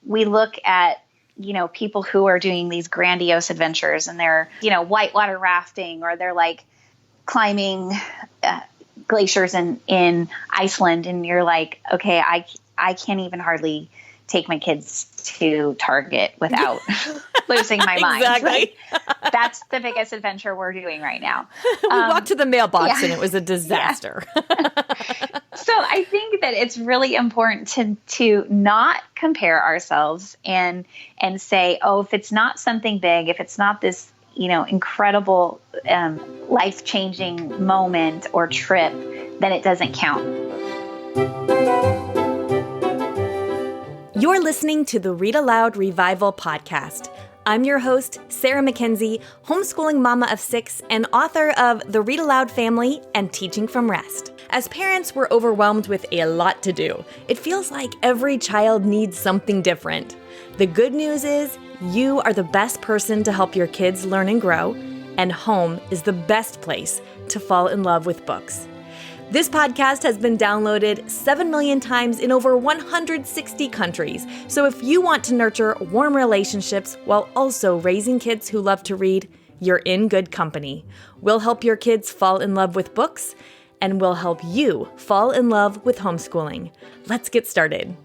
we look at, people who are doing these grandiose adventures and they're, whitewater rafting, or they're like climbing glaciers in Iceland. And you're like, okay, I can't even hardly take my kids to Target without losing my mind. Exactly. Like, that's the biggest adventure we're doing right now. We walked to the mailbox and it was a disaster. So I think that it's really important to not compare ourselves and say, oh, if it's not something big, if it's not this, incredible, life-changing moment or trip, then it doesn't count. You're listening to the Read-Aloud Revival podcast. I'm your host, Sarah McKenzie, homeschooling mama of 6 and author of The Read-Aloud Family and Teaching from Rest. As parents, we're overwhelmed with a lot to do. It feels like every child needs something different. The good news is you are the best person to help your kids learn and grow, and home is the best place to fall in love with books. This podcast has been downloaded 7 million times in over 160 countries. So if you want to nurture warm relationships while also raising kids who love to read, you're in good company. We'll help your kids fall in love with books, and we'll help you fall in love with homeschooling. Let's get started.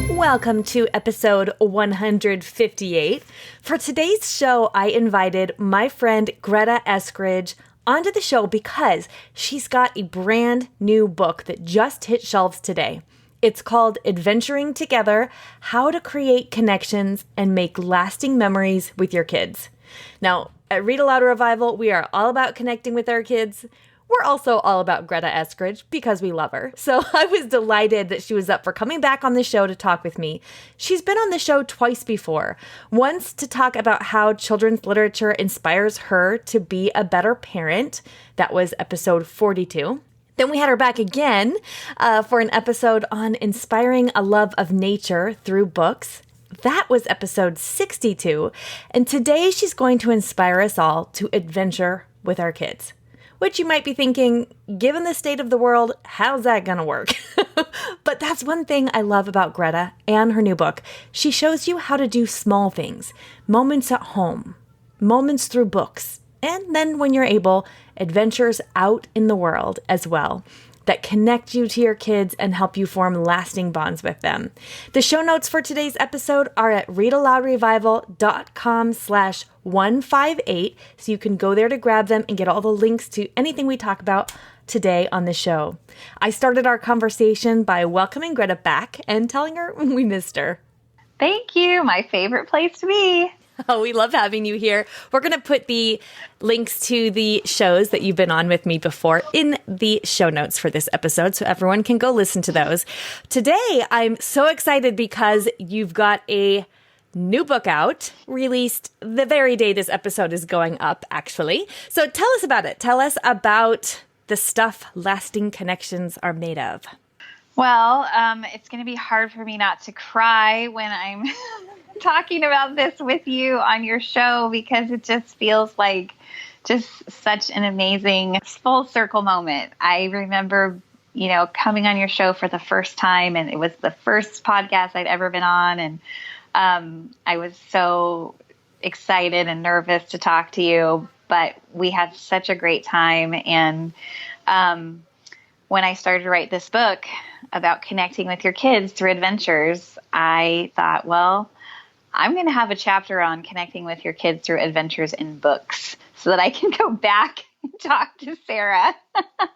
Welcome to episode 158. For today's show, I invited my friend Greta Eskridge onto the show because she's got a brand new book that just hit shelves today. It's called Adventuring Together: How to Create Connections and Make Lasting Memories with Your Kids. Now, at Read-Aloud Revival, we are all about connecting with our kids. We're also all about Greta Eskridge because we love her. So I was delighted that she was up for coming back on the show to talk with me. She's been on the show twice before. Once to talk about how children's literature inspires her to be a better parent. That was episode 42. Then we had her back again for an episode on inspiring a love of nature through books. That was episode 62. And today she's going to inspire us all to adventure with our kids. Which you might be thinking, given the state of the world, how's that going to work? But that's one thing I love about Greta and her new book. She shows you how to do small things, moments at home, moments through books, and then when you're able, adventures out in the world as well that connect you to your kids and help you form lasting bonds with them. The show notes for today's episode are at readaloudrevival.com/158, so you can go there to grab them and get all the links to anything we talk about today on the show. I started our conversation by welcoming Greta back and telling her we missed her. Thank you. My favorite place to be. Oh, we love having you here. We're going to put the links to the shows that you've been on with me before in the show notes for this episode, so everyone can go listen to those. Today, I'm so excited because you've got a new book out, released the very day this episode is going up, actually. So tell us about it. Tell us about the stuff lasting connections are made of. Well, it's going to be hard for me not to cry when I'm talking about this with you on your show, because it just feels like just such an amazing full circle moment. I remember, coming on your show for the first time, and it was the first podcast I'd ever been on. And I was so excited and nervous to talk to you, but we had such a great time. And when I started to write this book about connecting with your kids through adventures, I thought, well, I'm going to have a chapter on connecting with your kids through adventures in books so that I can go back and talk to Sarah.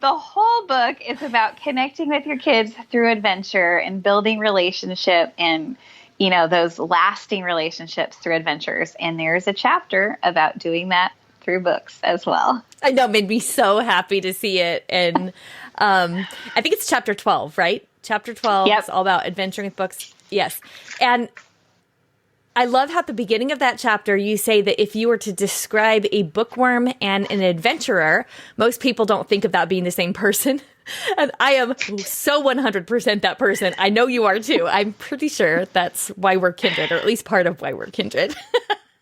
The whole book is about connecting with your kids through adventure and building relationship and, those lasting relationships through adventures. And there's a chapter about doing that through books as well. I know, it made me so happy to see it. And I think it's chapter 12, right? Chapter 12 Yep. is all about adventuring with books. Yes. And I love how at the beginning of that chapter, you say that if you were to describe a bookworm and an adventurer, most people don't think of that being the same person. And I am so 100% that person. I know you are too. I'm pretty sure that's why we're kindred, or at least part of why we're kindred.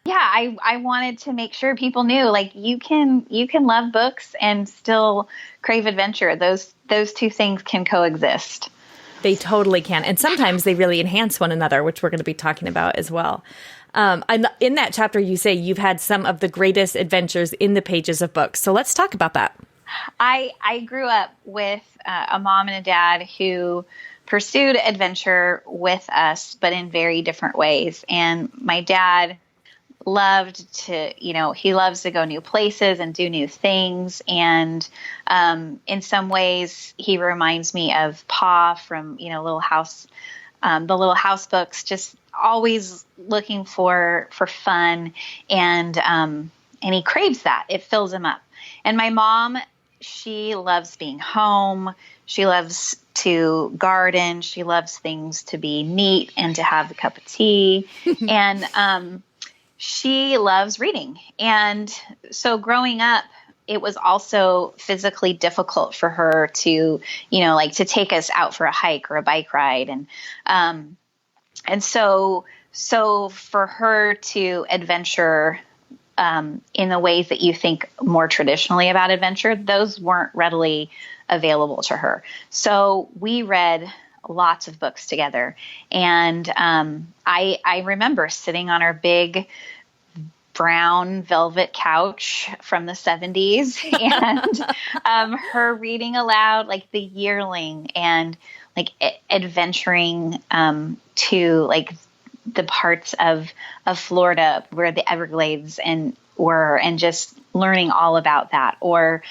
Yeah, I wanted to make sure people knew, like, you can love books and still crave adventure. Those two things can coexist. They totally can. And sometimes they really enhance one another, which we're going to be talking about as well. And in that chapter, you say you've had some of the greatest adventures in the pages of books. So let's talk about that. I grew up with a mom and a dad who pursued adventure with us, but in very different ways. And my dad loved to, he loves to go new places and do new things. And in some ways, he reminds me of Pa from, Little House, the Little House books, just always looking for fun. And he craves that. It fills him up. And my mom, she loves being home. She loves to garden. She loves things to be neat and to have a cup of tea. And she loves reading. And so growing up, it was also physically difficult for her to, to take us out for a hike or a bike ride. And so for her to adventure in the ways that you think more traditionally about adventure, those weren't readily available to her. So we read lots of books together. And I remember sitting on our big brown velvet couch from the 70s and her reading aloud, like The Yearling, and like adventuring to like the parts of Florida where the Everglades were, and just learning all about that, or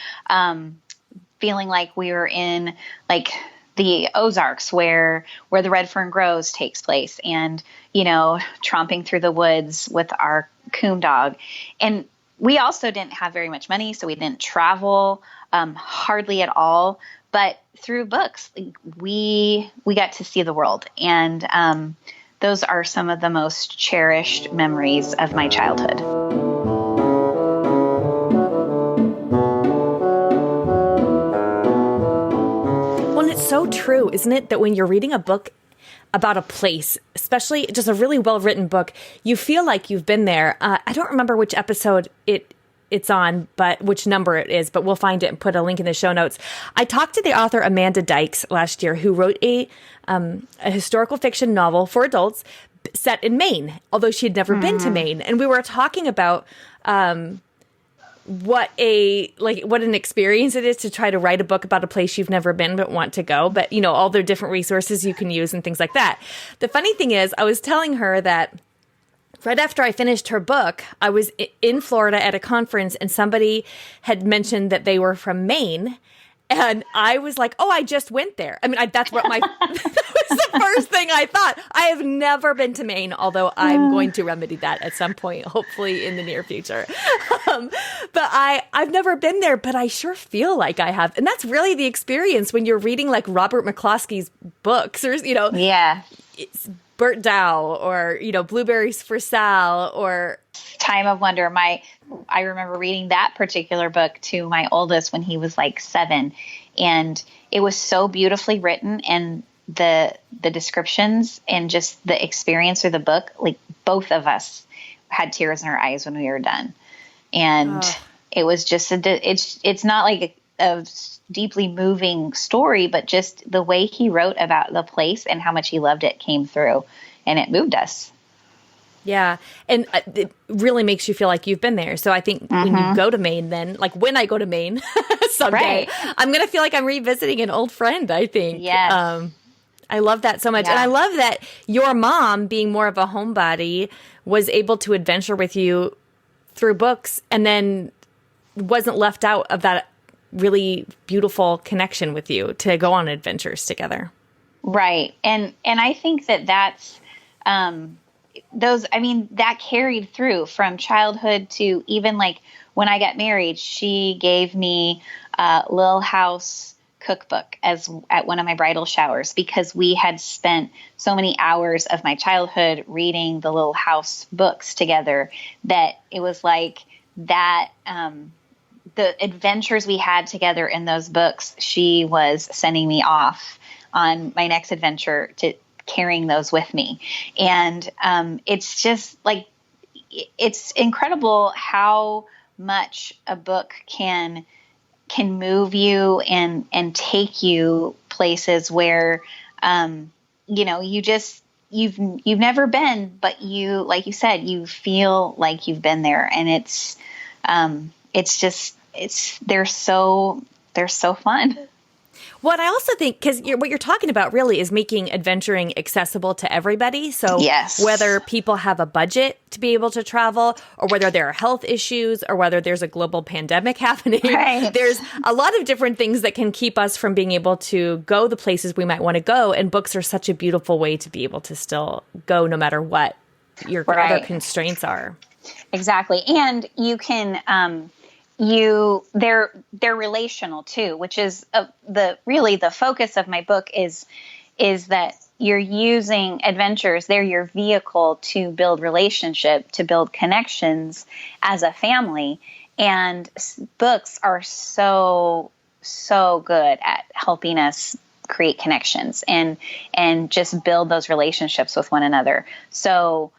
feeling like we were in like the Ozarks where the red fern grows takes place, and tromping through the woods with our coon dog. And we also didn't have very much money, so we didn't travel hardly at all. But through books, we got to see the world, and those are some of the most cherished memories of my childhood. Well, it's so true, isn't it, that when you're reading a book about a place, especially just a really well-written book, you feel like you've been there. I don't remember which episode it's on, but which number it is, but we'll find it and put a link in the show notes. I talked to the author Amanda Dykes last year, who wrote a historical fiction novel for adults set in Maine, although she had never been to Maine. And we were talking about what an experience it is to try to write a book about a place you've never been but want to go, but all the different resources you can use and things like that. The funny thing is, I was telling her that right after I finished her book, I was in Florida at a conference, and somebody had mentioned that they were from Maine. And I was like, oh, I just went there. I mean, that's what that was the first thing I thought. I have never been to Maine, although I'm going to remedy that at some point, hopefully in the near future. But I've never been there, but I sure feel like I have. And that's really the experience when you're reading like Robert McCloskey's books, or, Yeah. Burt Dow, or, Blueberries for Sal, or Time of Wonder. I remember reading that particular book to my oldest when he was like 7, and it was so beautifully written, and the descriptions and just the experience of the book, like both of us had tears in our eyes when we were done. And it was just it's not like a deeply moving story, but just the way he wrote about the place and how much he loved it came through, and it moved us. Yeah. And it really makes you feel like you've been there. So I think when you go to Maine, then like when I go to Maine someday, right, I'm going to feel like I'm revisiting an old friend, I think. Yes. I love that so much. Yeah. And I love that your mom, being more of a homebody, was able to adventure with you through books, and then wasn't left out of that really beautiful connection with you to go on adventures together. Right. And I think that's, that carried through from childhood to even like when I got married. She gave me a Little House cookbook at one of my bridal showers, because we had spent so many hours of my childhood reading the Little House books together that it was like that, the adventures we had together in those books, she was sending me off on my next adventure to carrying those with me. And it's just like, it's incredible how much a book can move you and take you places where, you've never been, but you, like you said, you feel like you've been there. And they're so fun. Well, I also think, because what you're talking about really is making adventuring accessible to everybody. So yes. Whether people have a budget to be able to travel, or whether there are health issues, or whether there's a global pandemic happening, right. There's a lot of different things that can keep us from being able to go the places we might want to go. And books are such a beautiful way to be able to still go no matter what your right. other constraints are. Exactly. And you can... they're relational too, which is the focus of my book is that you're using adventures. They're your vehicle to build relationship, to build connections as a family. And books are so good at helping us create connections and just build those relationships with one another. So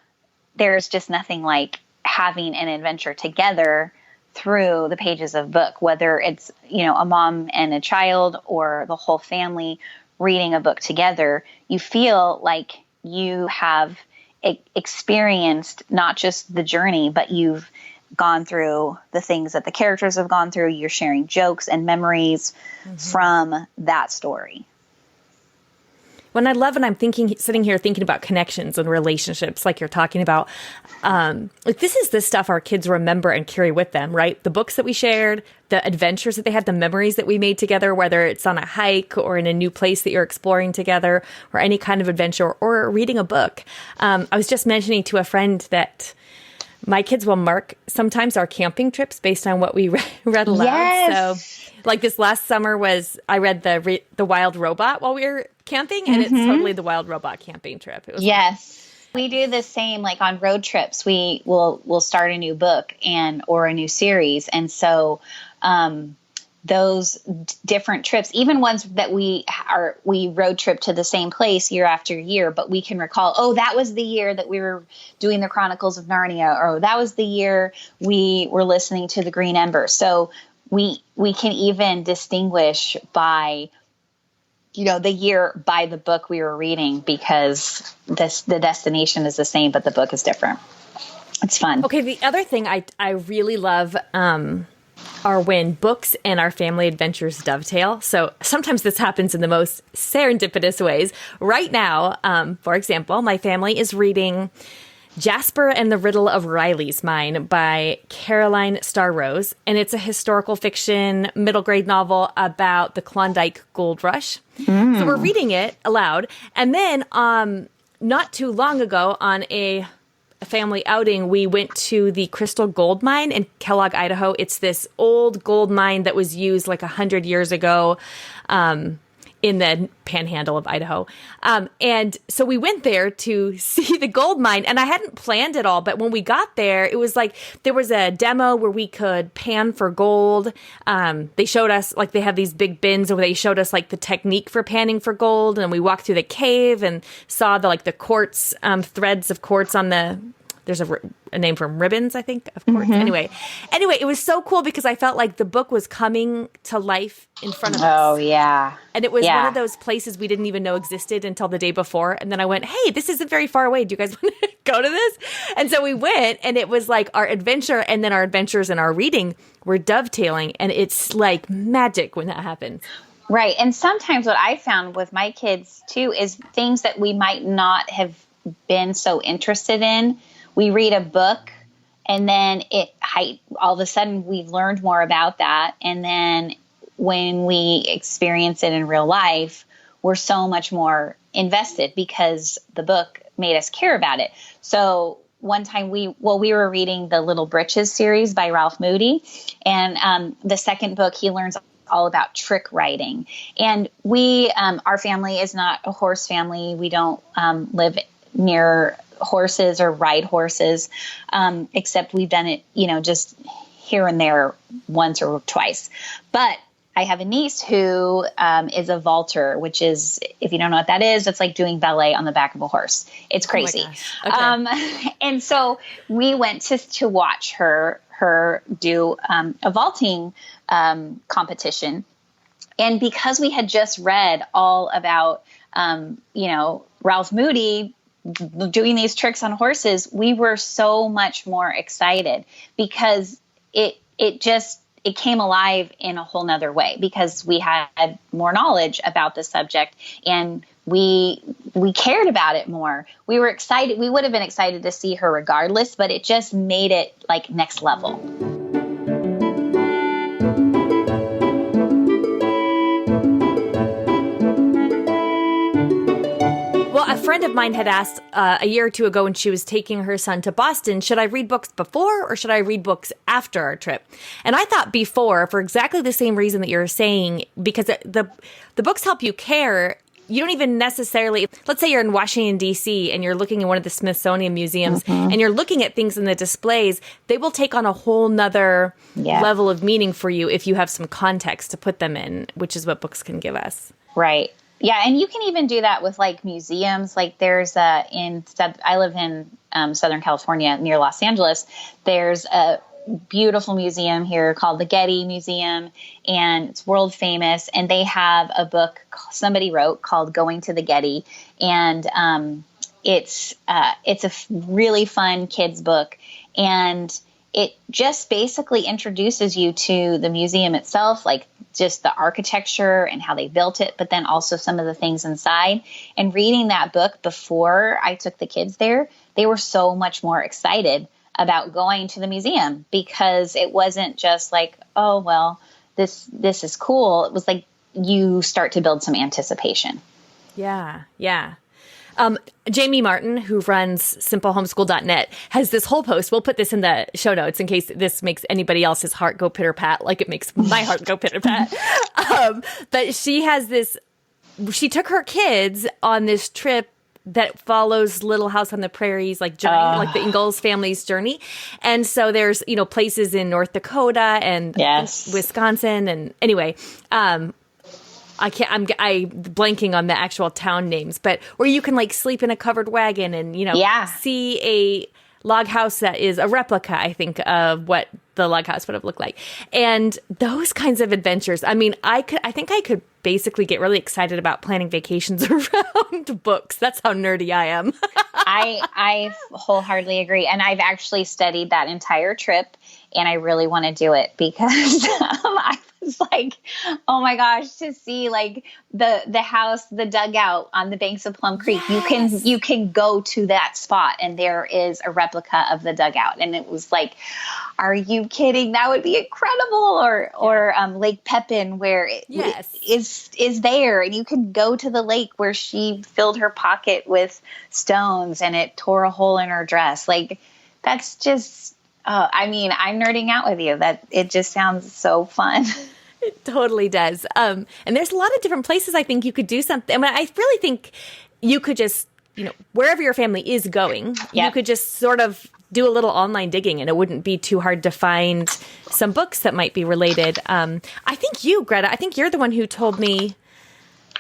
there's just nothing like having an adventure together through the pages of book, whether it's, a mom and a child or the whole family reading a book together. You feel like you have experienced not just the journey, but you've gone through the things that the characters have gone through. You're sharing jokes and memories from that story. When I love, and I'm sitting here thinking about connections and relationships, like you're talking about, this is the stuff our kids remember and carry with them, right? The books that we shared, the adventures that they had, the memories that we made together, whether it's on a hike or in a new place that you're exploring together, or any kind of adventure, or reading a book. I was just mentioning to a friend that my kids will mark sometimes our camping trips based on what we read aloud. Yes. So, like this last summer I read the Wild Robot while we were camping, and it's totally the Wild Robot camping trip. It was yes. We do the same, like on road trips. We'll start a new book or a new series, and so those different trips, even ones that we road trip to the same place year after year, but we can recall, oh, that was the year that we were doing the Chronicles of Narnia, or that was the year we were listening to the Green Ember. So we can even distinguish by, the year by the book we were reading, because the destination is the same, but the book is different. It's fun. Okay. The other thing I really love, are when books and our family adventures dovetail. So sometimes this happens in the most serendipitous ways. Right now, for example, my family is reading Jasper and the Riddle of Riley's Mine by Caroline Starrose. And it's a historical fiction middle grade novel about the Klondike Gold Rush. So we're reading it aloud. And then not too long ago, on a family outing, we went to the Crystal Gold Mine in Kellogg, Idaho. It's this old gold mine that was used like 100 years ago in the panhandle of Idaho. And so we went there to see the gold mine, and I hadn't planned it all, but when we got there, it was like there was a demo where we could pan for gold. They showed us, like, they have these big bins where they showed us like the technique for panning for gold, and we walked through the cave and saw the quartz, threads of quartz on the... There's a name for ribbons, I think, of course. Anyway, it was so cool because I felt like the book was coming to life in front of us. Oh, yeah. And it was one of those places we didn't even know existed until the day before. And then I went, hey, this isn't very far away. Do you guys want to go to this? And so we went, and it was like our adventure, and then our adventures and our reading were dovetailing. And it's like magic when that happens. Right. And sometimes what I found with my kids, too, is things that we might not have been so interested in. We read a book, and then all of a sudden we've learned more about that. And then when we experience it in real life, we're so much more invested because the book made us care about it. So one time we were reading the Little Britches series by Ralph Moody, and the second book, he learns all about trick writing. And our family is not a horse family. We don't live near horses or ride horses, except we've done it, just here and there once or twice. But I have a niece who is a vaulter, which is, if you don't know what that is, it's like doing ballet on the back of a horse. It's crazy. Oh my gosh. Okay. And so we went to watch her do a vaulting competition. And because we had just read all about, Ralph Moody doing these tricks on horses, we were so much more excited because it came alive in a whole nother way because we had more knowledge about the subject and we cared about it more. We were excited. We would have been excited to see her regardless, but it just made it like next level. Well, a friend of mine had asked a year or two ago when she was taking her son to Boston, should I read books before or should I read books after our trip? And I thought before for exactly the same reason that you're saying, because the books help you care. You don't even necessarily, let's say you're in Washington, D.C., and you're looking in one of the Smithsonian museums and you're looking at things in the displays, they will take on a whole nother level of meaning for you if you have some context to put them in, which is what books can give us. Right. Yeah, and you can even do that with like museums. Like there's I live in Southern California near Los Angeles. There's a beautiful museum here called the Getty Museum, and it's world famous. And they have a book somebody wrote called Going to the Getty, and it's a really fun kids book, and it just basically introduces you to the museum itself, like just the architecture and how they built it, but then also some of the things inside. And reading that book before I took the kids there, they were so much more excited about going to the museum because it wasn't just like, oh, well, this is cool. It was like you start to build some anticipation. Yeah, yeah. Jamie Martin, who runs simplehomeschool.net, has this whole post. We'll put this in the show notes in case this makes anybody else's heart go pitter-pat like it makes my heart go pitter-pat. But she has this, she took her kids on this trip that follows Little House on the Prairie's like journey, like the Ingalls family's journey. And so there's, places in North Dakota and Wisconsin. And anyway, I'm blanking on the actual town names, but where you can like sleep in a covered wagon and, see a log house that is a replica, I think, of what the log house would have looked like. And those kinds of adventures. I mean, I think I could basically get really excited about planning vacations around books. That's how nerdy I am. I wholeheartedly agree. And I've actually studied that entire trip and I really want to do it because I was like, oh my gosh, to see like the house, the dugout on the banks of Plum Creek, you can go to that spot and there is a replica of the dugout. And it was like, are you kidding? That would be incredible. Or Lake Pepin where it is there and you can go to the lake where she filled her pocket with stones and it tore a hole in her dress. Like that's just, I'm nerding out with you. That it just sounds so fun. It totally does. And there's a lot of different places I think you could do something. I mean, I really think you could just, wherever your family is going, you could just sort of do a little online digging and it wouldn't be too hard to find some books that might be related. I think Greta, you're the one who told me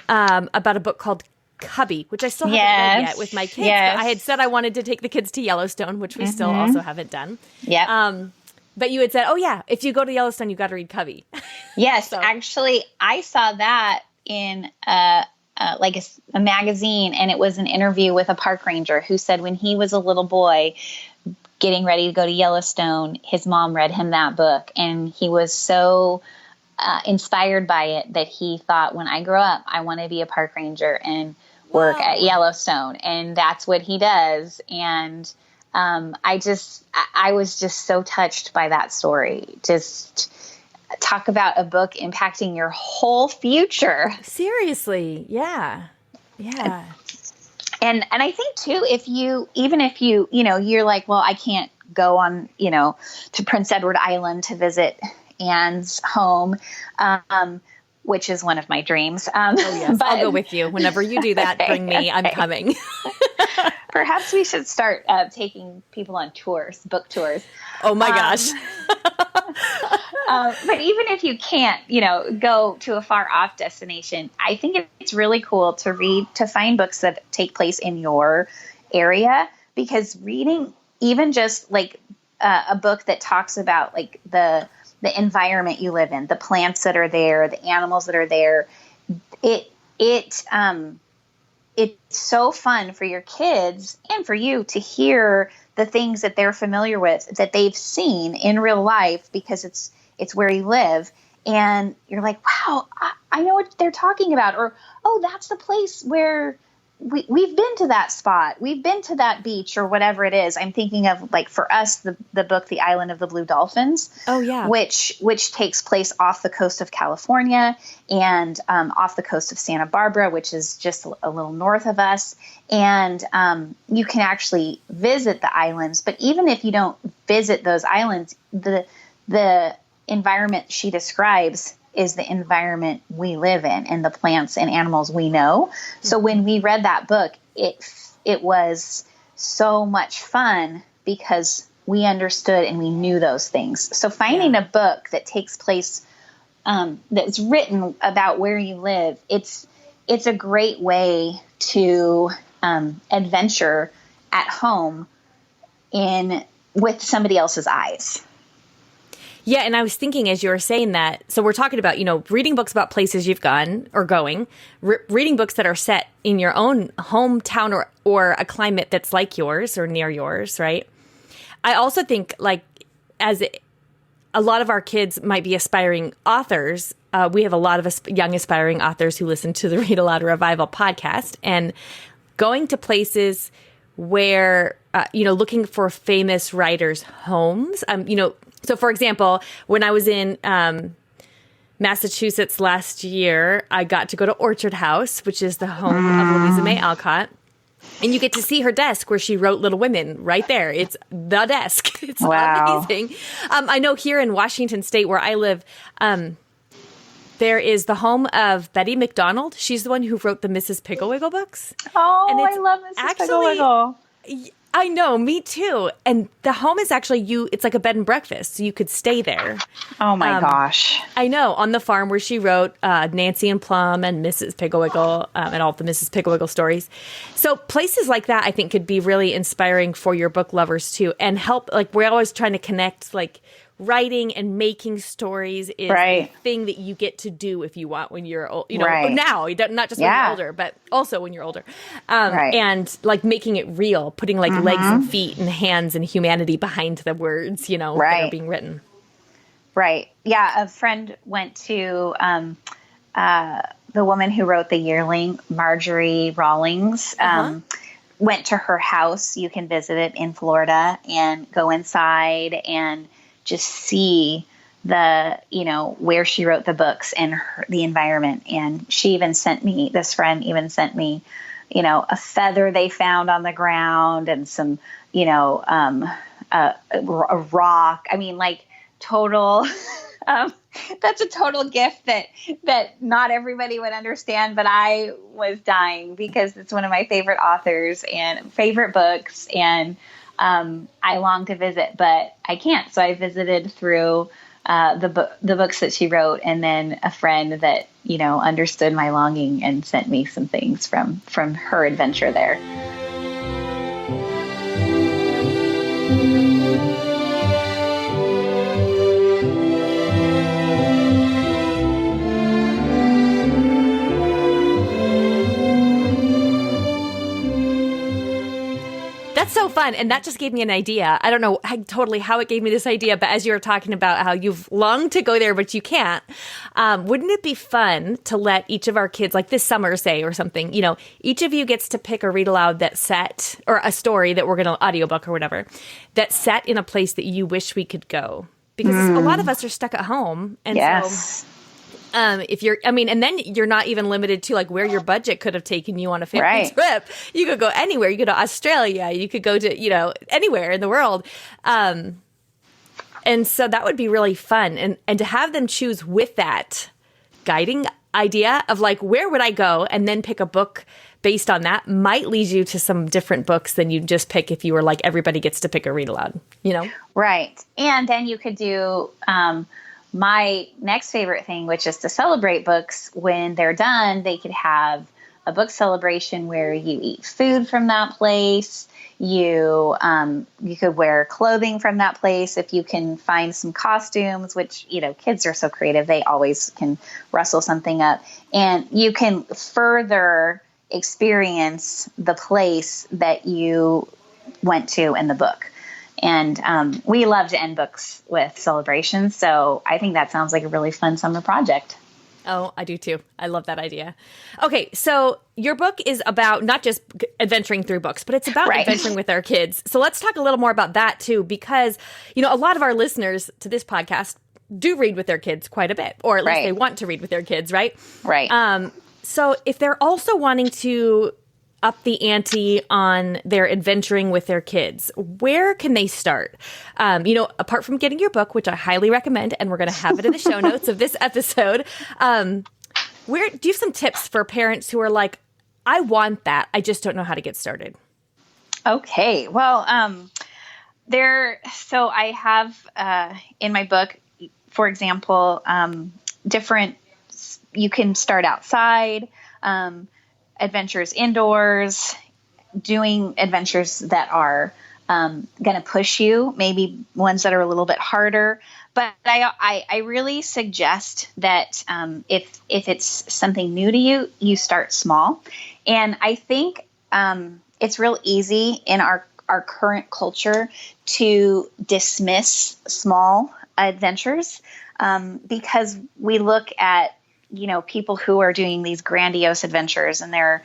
about a book called Cubby, which I still haven't read yet with my kids. Yes. I had said I wanted to take the kids to Yellowstone, which we still also haven't done. Yeah. But you had said, if you go to Yellowstone, you got to read Cubby. Yes. So. Actually, I saw that in a magazine, and it was an interview with a park ranger who said when he was a little boy getting ready to go to Yellowstone, his mom read him that book, and he was so inspired by it that he thought, when I grow up, I want to be a park ranger and work at Yellowstone. And that's what he does. And I was just so touched by that story. Just talk about a book impacting your whole future. Seriously. Yeah. Yeah. And I think too, if you you're like, well, I can't go on, to Prince Edward Island to visit Anne's home, which is one of my dreams. But I'll go with you. Whenever you do that, bring me. I'm coming. Perhaps we should start taking people on tours, book tours. Oh my gosh. But even if you can't, go to a far off destination, I think it's really cool to find books that take place in your area, because reading, even just like a book that talks about like the environment you live in, the plants that are there, the animals that are there, it's so fun for your kids and for you to hear the things that they're familiar with, that they've seen in real life, because it's where you live. And you're like, wow, I know what they're talking about. Or, oh, that's the place where we've been to that spot. We've been to that beach, or whatever it is. I'm thinking of, like, for us, the book, The Island of the Blue Dolphins. Oh, yeah. Which takes place off the coast of California and off the coast of Santa Barbara, which is just a little north of us. And you can actually visit the islands. But even if you don't visit those islands, the environment she describes is the environment we live in and the plants and animals we know. So when we read that book, it was so much fun because we understood and we knew those things. So finding a book that takes place, that's written about where you live, it's a great way to adventure at home with somebody else's eyes. Yeah, and I was thinking as you were saying that, so we're talking about, reading books about places you've gone or going, reading books that are set in your own hometown or a climate that's like yours or near yours, right? I also think, like, a lot of our kids might be aspiring authors. We have a lot of young aspiring authors who listen to the Read-Aloud Revival podcast, and going to places where, looking for famous writers' homes, so, for example, when I was in Massachusetts last year, I got to go to Orchard House, which is the home of Louisa May Alcott. And you get to see her desk where she wrote Little Women right there. It's the desk. It's amazing. I know here in Washington State where I live, there is the home of Betty McDonald. She's the one who wrote the Mrs. Piggle-Wiggle books. Oh, and I love Mrs. Piggle-Wiggle. I know, me too. And the home is actually it's like a bed and breakfast, so you could stay there. Oh my gosh. I know, on the farm where she wrote Nancy and Plum and Mrs. Piggle-Wiggle and all the Mrs. Piggle-Wiggle stories. So places like that, I think, could be really inspiring for your book lovers too, and help, like, we're always trying to connect, like, writing and making stories is a thing that you get to do if you want when you're old, now, not just when you're older, but also when you're older. And like making it real, putting like legs and feet and hands and humanity behind the words, that are being written. Right. Yeah. A friend went to the woman who wrote The Yearling, Marjorie Rawlings, went to her house. You can visit it in Florida and go inside and just see where she wrote the books and the environment. And this friend even sent me, a feather they found on the ground and some, a rock. I mean, like, total, that's a total gift that not everybody would understand, but I was dying because it's one of my favorite authors and favorite books. And I long to visit, but I can't. So I visited through the books that she wrote, and then a friend that understood my longing and sent me some things from her adventure there. That's so fun. And that just gave me an idea. I don't know totally how it gave me this idea, but as you were talking about how you've longed to go there, but you can't, wouldn't it be fun to let each of our kids, like this summer, say, or something, each of you gets to pick a read aloud that's set, or a story that we're going to audiobook or whatever, that's set in a place that you wish we could go. Because a lot of us are stuck at home. And so and then you're not even limited to like where your budget could have taken you on a family trip. You could go anywhere. You could go to Australia. You could go to, anywhere in the world. And so that would be really fun. And to have them choose with that guiding idea of like, where would I go? And then pick a book based on that might lead you to some different books than you just pick if you were like, everybody gets to pick a read aloud, Right. And then you could do, my next favorite thing, which is to celebrate books, when they're done, they could have a book celebration where you eat food from that place. You could wear clothing from that place if you can find some costumes, which, kids are so creative. They always can rustle something up. And you can further experience the place that you went to in the book. And we love to end books with celebrations. So I think that sounds like a really fun summer project. Oh, I do too. I love that idea. Okay, so your book is about not just adventuring through books, but it's about adventuring with our kids. So let's talk a little more about that too, because, a lot of our listeners to this podcast do read with their kids quite a bit, or at least they want to read with their kids, right? Right. So if they're also wanting to up the ante on their adventuring with their kids, where can they start? Apart from getting your book, which I highly recommend, and we're going to have it in the show notes of this episode, where do you have some tips for parents who are like, I want that, I just don't know how to get started? Okay. Well, so I have in my book, for example, you can start outside, adventures indoors, doing adventures that are going to push you, maybe ones that are a little bit harder. But I really suggest that if it's something new to you, you start small. And I think it's real easy in our current culture to dismiss small adventures because we look at people who are doing these grandiose adventures, and they're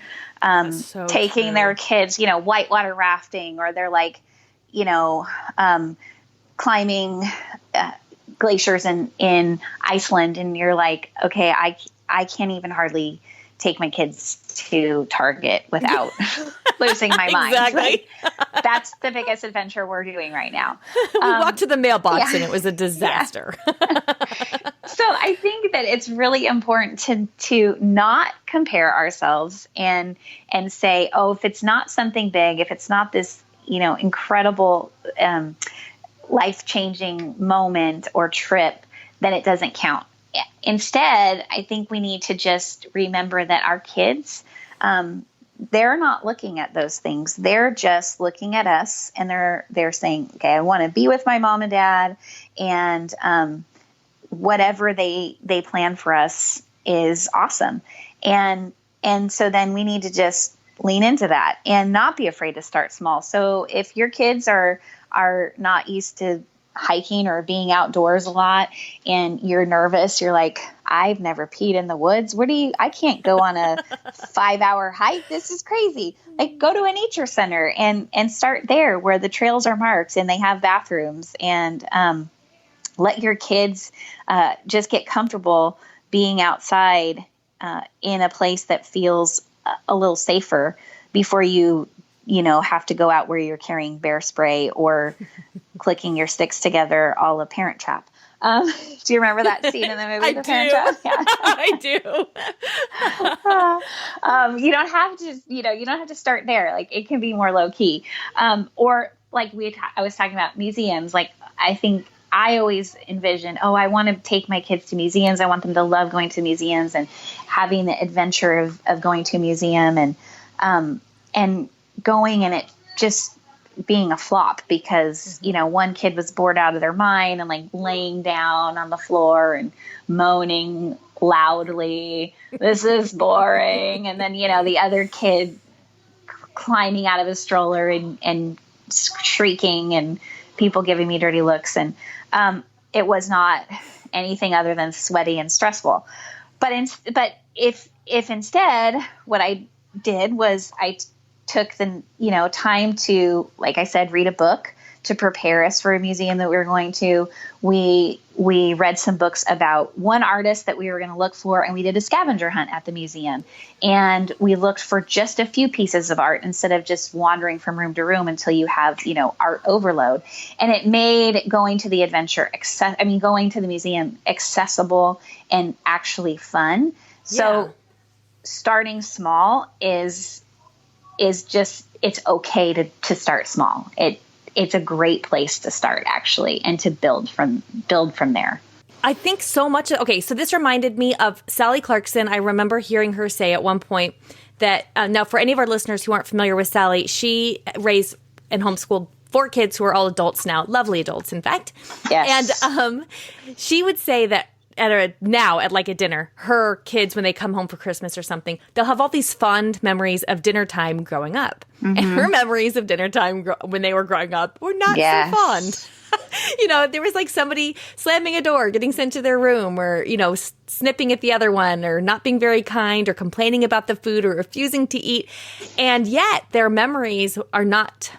taking their kids, whitewater rafting, or they're like, climbing glaciers in Iceland. And you're like, okay, I can't even hardly take my kids to Target without losing my mind. Exactly. Like, that's the biggest adventure we're doing right now. We walked to the mailbox and it was a disaster. So I think that it's really important to not compare ourselves and say, oh, if it's not something big, if it's not this, incredible, life-changing moment or trip, then it doesn't count. Instead, I think we need to just remember that our kids, they're not looking at those things. They're just looking at us, and they're saying, okay, I want to be with my mom and dad, and whatever they plan for us is awesome. And so then we need to just lean into that and not be afraid to start small. So if your kids are not used to hiking or being outdoors a lot, and you're nervous, you're like, I've never peed in the woods. I can't go on a 5-hour hike. This is crazy. Like, go to a nature center and start there where the trails are marked and they have bathrooms, and let your kids just get comfortable being outside in a place that feels a little safer before you have to go out where you're carrying bear spray or clicking your sticks together, all a Parent Trap. Do you remember that scene in the movie, The Parent Trap? Yeah. I do. You don't have to, you don't have to start there. Like, it can be more low key. Or like I was talking about museums. Like, I think I always envision, I want to take my kids to museums. I want them to love going to museums and having the adventure of going to a museum and going and it just being a flop because, one kid was bored out of their mind and like laying down on the floor and moaning loudly, this is boring. And then, the other kid climbing out of his stroller and shrieking and people giving me dirty looks. And it was not anything other than sweaty and stressful. But if instead what I did was I took the time to, like I said, read a book to prepare us for a museum that we were going to. We read some books about one artist that we were going to look for, and we did a scavenger hunt at the museum. And we looked for just a few pieces of art instead of just wandering from room to room until you have, art overload. And it made going to the going to the museum accessible and actually fun. So starting small is just, it's okay to start small. It's a great place to start, actually, and to build from there. I think so much. Okay, so this reminded me of Sally Clarkson. I remember hearing her say at one point that, now for any of our listeners who aren't familiar with Sally, she raised and homeschooled 4 kids who are all adults now, lovely adults, in fact. Yes. And she would say that at like a dinner, her kids, when they come home for Christmas or something, they'll have all these fond memories of dinner time growing up. Mm-hmm. And her memories of dinner time when they were growing up were not so fond. There was like somebody slamming a door, getting sent to their room, or, snipping at the other one, or not being very kind, or complaining about the food, or refusing to eat. And yet their memories are not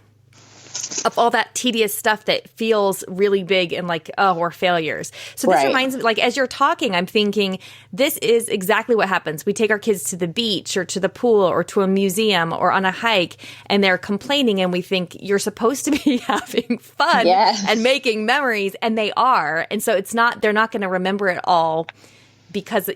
of all that tedious stuff that feels really big and like, oh, we're failures. So this reminds me, like, as you're talking, I'm thinking this is exactly what happens. We take our kids to the beach or to the pool or to a museum or on a hike, and they're complaining, and we think you're supposed to be having fun and making memories, and they are. And so they're not going to remember it all because,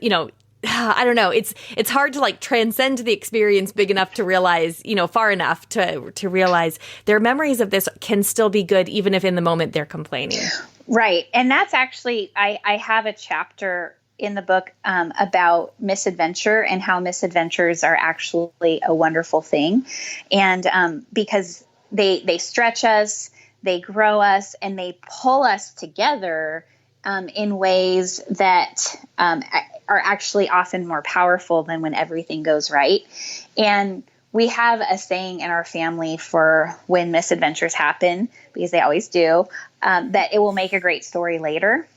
I don't know. It's hard to like transcend the experience big enough to realize, far enough to realize their memories of this can still be good, even if in the moment they're complaining. Right. And that's actually, I have a chapter in the book about misadventure and how misadventures are actually a wonderful thing. And because they stretch us, they grow us, and they pull us together in ways that are actually often more powerful than when everything goes right. And we have a saying in our family for when misadventures happen, because they always do, that it will make a great story later.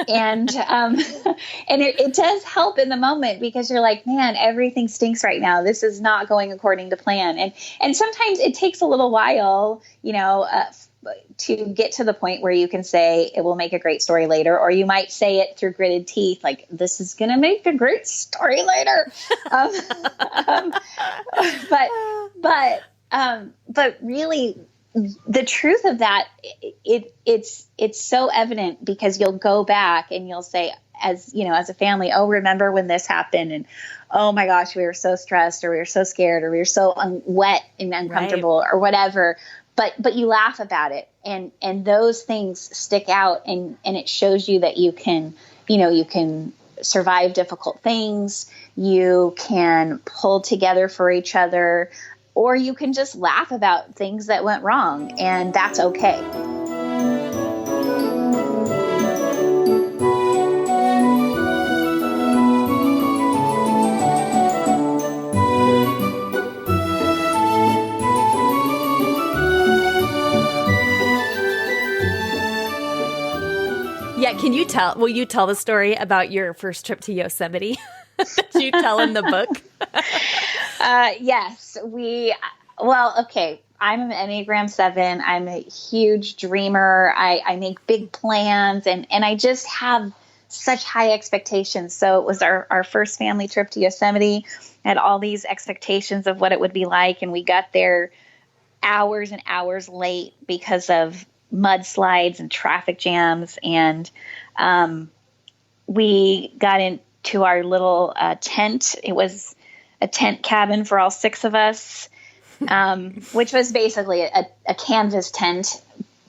And it does help in the moment, because you're like, man, everything stinks right now. This is not going according to plan. And sometimes it takes a little while, to get to the point where you can say it will make a great story later, or you might say it through gritted teeth, like, this is going to make a great story later. But really, the truth of that, it's so evident, because you'll go back and you'll say, as a family, oh, remember when this happened, and oh my gosh, we were so stressed, or we were so scared, or we were so wet and uncomfortable, or whatever. But you laugh about it, and those things stick out, and it shows you that you can survive difficult things, you can pull together for each other, or you can just laugh about things that went wrong, and that's okay. Yeah, will you tell the story about your first trip to Yosemite that you tell in the book? Yes, okay. I'm an Enneagram 7. I'm a huge dreamer. I make big plans, and I just have such high expectations. So it was our first family trip to Yosemite. I had all these expectations of what it would be like, and we got there hours and hours late because of mudslides and traffic jams. And we got into our little tent. It was a tent cabin for all 6 of us, which was basically a canvas tent.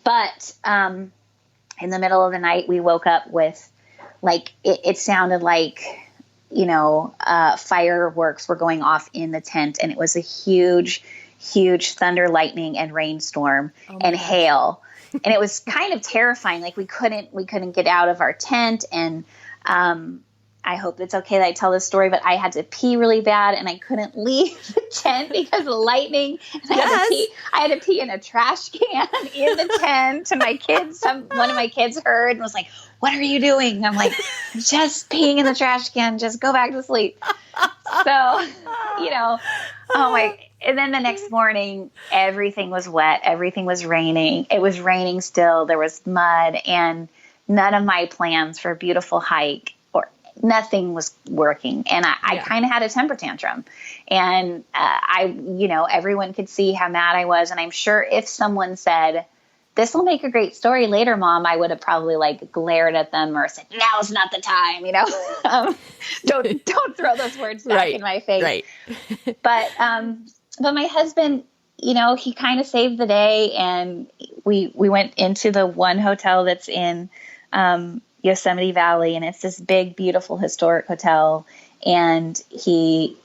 But in the middle of the night, we woke up with, like, it sounded like, fireworks were going off in the tent. And it was a huge, huge thunder, lightning, and rainstorm and hail. And it was kind of terrifying. Like, we couldn't get out of our tent. And I hope it's okay that I tell this story, but I had to pee really bad, and I couldn't leave the tent because of the lightning. And I had to pee in a trash can in the tent. And one of my kids heard and was like, "What are you doing?" And I'm like, "Just peeing in the trash can. Just go back to sleep." So, oh my. And then the next morning, everything was wet. Everything was raining. It was raining still. There was mud, and none of my plans for a beautiful hike or nothing was working. And I kind of had a temper tantrum, and everyone could see how mad I was. And I'm sure if someone said, "This will make a great story later, Mom," I would have probably glared at them or said, "Now's not the time," Don't throw those words back in my face. Right. But my husband, he kind of saved the day, and we went into the one hotel that's in Yosemite Valley, and it's this big, beautiful historic hotel. And he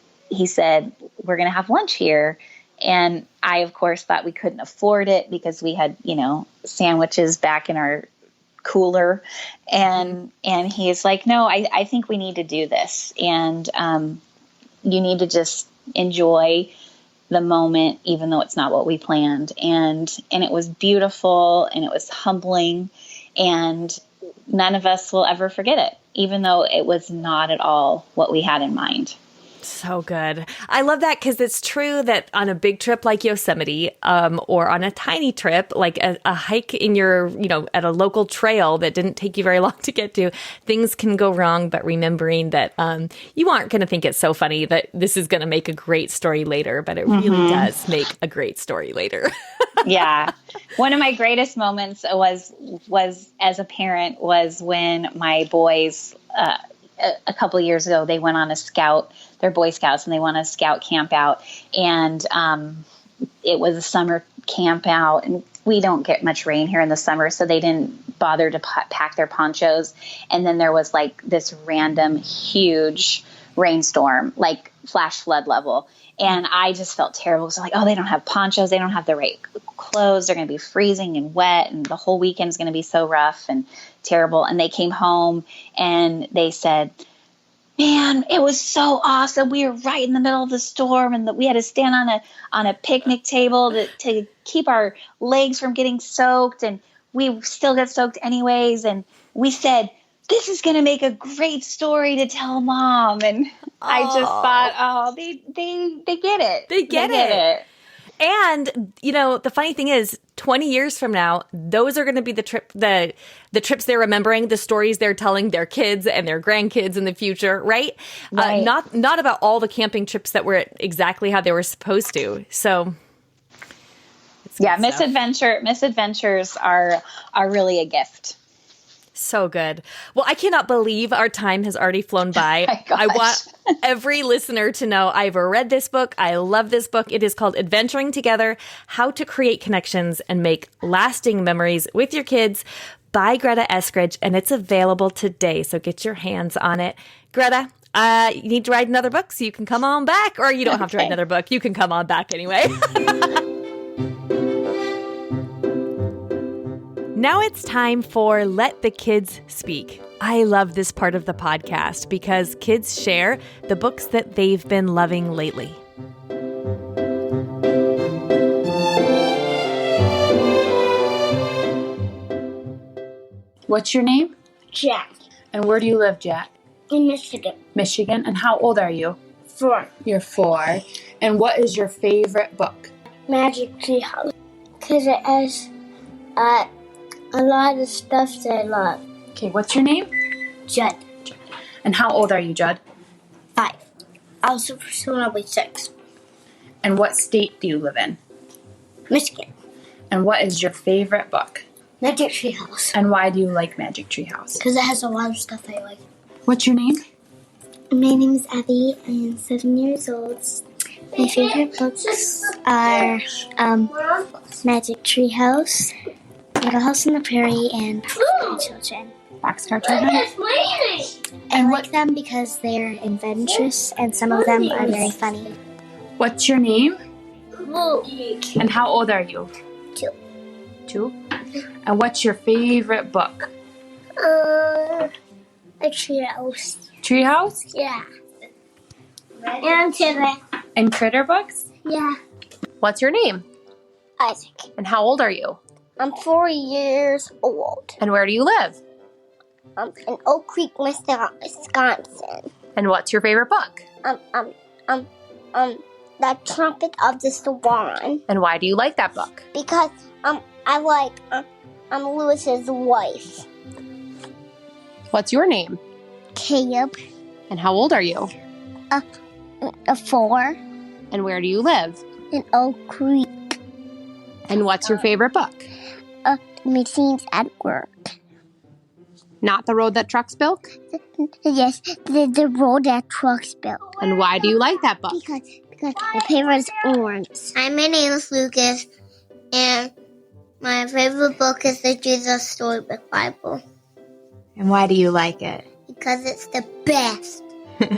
said, we're going to have lunch here. And I, of course, thought we couldn't afford it because we had, sandwiches back in our cooler. And he's like, no, I think we need to do this. And you need to just enjoy the moment, even though it's not what we planned. And it was beautiful, and it was humbling, and none of us will ever forget it, even though it was not at all what we had in mind. So good. I love that because it's true that on a big trip like Yosemite, or on a tiny trip like a hike in your, at a local trail that didn't take you very long to get to, things can go wrong. But remembering that you aren't going to think it's so funny that this is going to make a great story later, but it really does make a great story later. Yeah. One of my greatest moments was as a parent was when my boys, a couple of years ago, they went on they're Boy Scouts, and they went on a scout camp out, and it was a summer camp out, and we don't get much rain here in the summer, so they didn't bother to pack their ponchos. And then there was like this random huge rainstorm, like flash flood level. And I just felt terrible. So like, oh, they don't have ponchos. They don't have the right clothes. They're going to be freezing and wet. And the whole weekend is going to be so rough and terrible. And they came home and they said, man, it was so awesome. We were right in the middle of the storm, and we had to stand on a picnic table to keep our legs from getting soaked. And we still got soaked anyways. And we said, this is going to make a great story to tell Mom. And I just thought, they get it. They get it. And, the funny thing is, 20 years from now, those are going to be the trips they're remembering, the stories they're telling their kids and their grandkids in the future, right? Right. Not about all the camping trips that were exactly how they were supposed to. So, yeah, misadventures are really a gift. So good. Well, I cannot believe our time has already flown by. I want every listener to know I've read this book. I love this book. It is called Adventuring Together: How to Create Connections and Make Lasting Memories with Your Kids by Greta Eskridge, and it's available today. So get your hands on it. Greta, you need to write another book so you can come on back, or you don't have to write another book. You can come on back anyway. Now it's time for Let the Kids Speak. I love this part of the podcast because kids share the books that they've been loving lately. What's your name? Jack. And where do you live, Jack? In Michigan. Michigan. And how old are you? 4. You're 4. And what is your favorite book? Magic Tree House. Because it has a lot of stuff that I love. Okay, what's your name? Judd. And how old are you, Judd? 5. Also, soon I'll be 6. And what state do you live in? Michigan. And what is your favorite book? Magic Tree House. And why do you like Magic Tree House? Because it has a lot of stuff I like. What's your name? My name is Abby. I am 7 years old. My favorite books are Magic Tree House, Little House on the Prairie, and Boxcar Children. Boxcar Children? I like them because they're adventurous, and some of them are very funny. What's your name? Luke. And how old are you? 2. 2? And what's your favorite book? A treehouse. Treehouse? Yeah. And Critter. And critter books? Yeah. What's your name? Isaac. And how old are you? I'm 4 years old. And where do you live? In Oak Creek, Wisconsin. And what's your favorite book? The Trumpet of the Swan. And why do you like that book? Because I like Lewis's wife. What's your name? Caleb. And how old are you? 4. And where do you live? In Oak Creek. And what's your favorite book? Machines at Work. Not The Road That Trucks Built? Yes, the road that trucks built. And why do you like that book? Because my favorite is orange. Hi, my name is Lucas, and my favorite book is the Jesus Storybook Bible. And why do you like it? Because it's the best.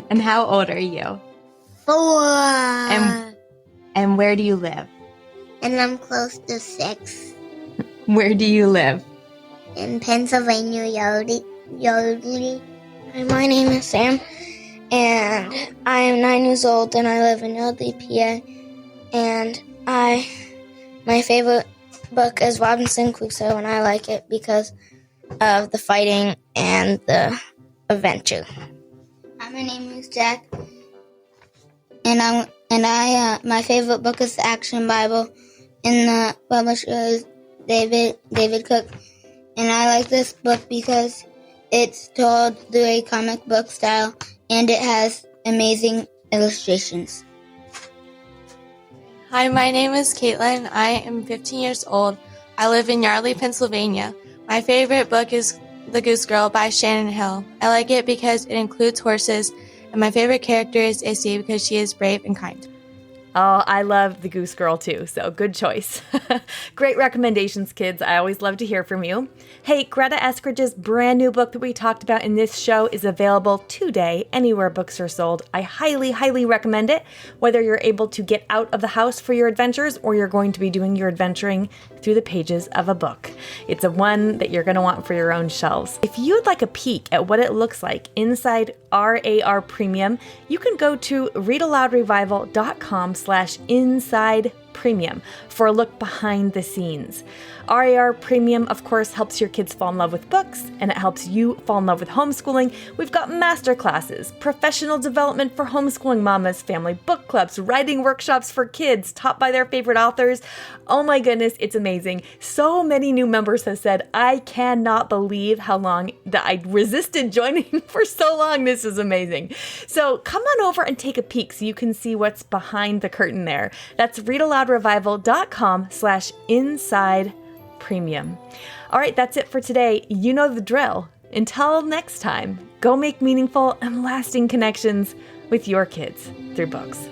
And how old are you? 4. And where do you live? And I'm close to 6. Where do you live? In Pennsylvania, Yardley. Hi, my name is Sam, and I am 9 years old, and I live in Yardley, PA. And my favorite book is Robinson Crusoe, and I like it because of the fighting and the adventure. Hi, my name is Jack, and my favorite book is the Action Bible, and the publisher is David Cook. And I like this book because it's told through a comic book style, and it has amazing illustrations. Hi, my name is Caitlin. I am 15 years old. I live in Yardley, Pennsylvania. My favorite book is The Goose Girl by Shannon Hill. I like it because it includes horses, and my favorite character is Issy because she is brave and kind. Oh, I love The Goose Girl too, so good choice. Great recommendations, kids. I always love to hear from you. Hey, Greta Eskridge's brand new book that we talked about in this show is available today anywhere books are sold. I highly, highly recommend it, whether you're able to get out of the house for your adventures or you're going to be doing your adventuring through the pages of a book. It's a one that you're going to want for your own shelves. If you'd like a peek at what it looks like inside RAR Premium, you can go to readaloudrevival.com/inside premium for a look behind the scenes. RAR Premium, of course, helps your kids fall in love with books, and it helps you fall in love with homeschooling. We've got master classes, professional development for homeschooling mamas, family book clubs, writing workshops for kids taught by their favorite authors. Oh my goodness, it's amazing. So many new members have said, I cannot believe how long that I resisted joining for so long. This is amazing. So come on over and take a peek so you can see what's behind the curtain there. That's readaloudrevival.com/inside premium. All right, that's it for today. You know the drill. Until next time, go make meaningful and lasting connections with your kids through books.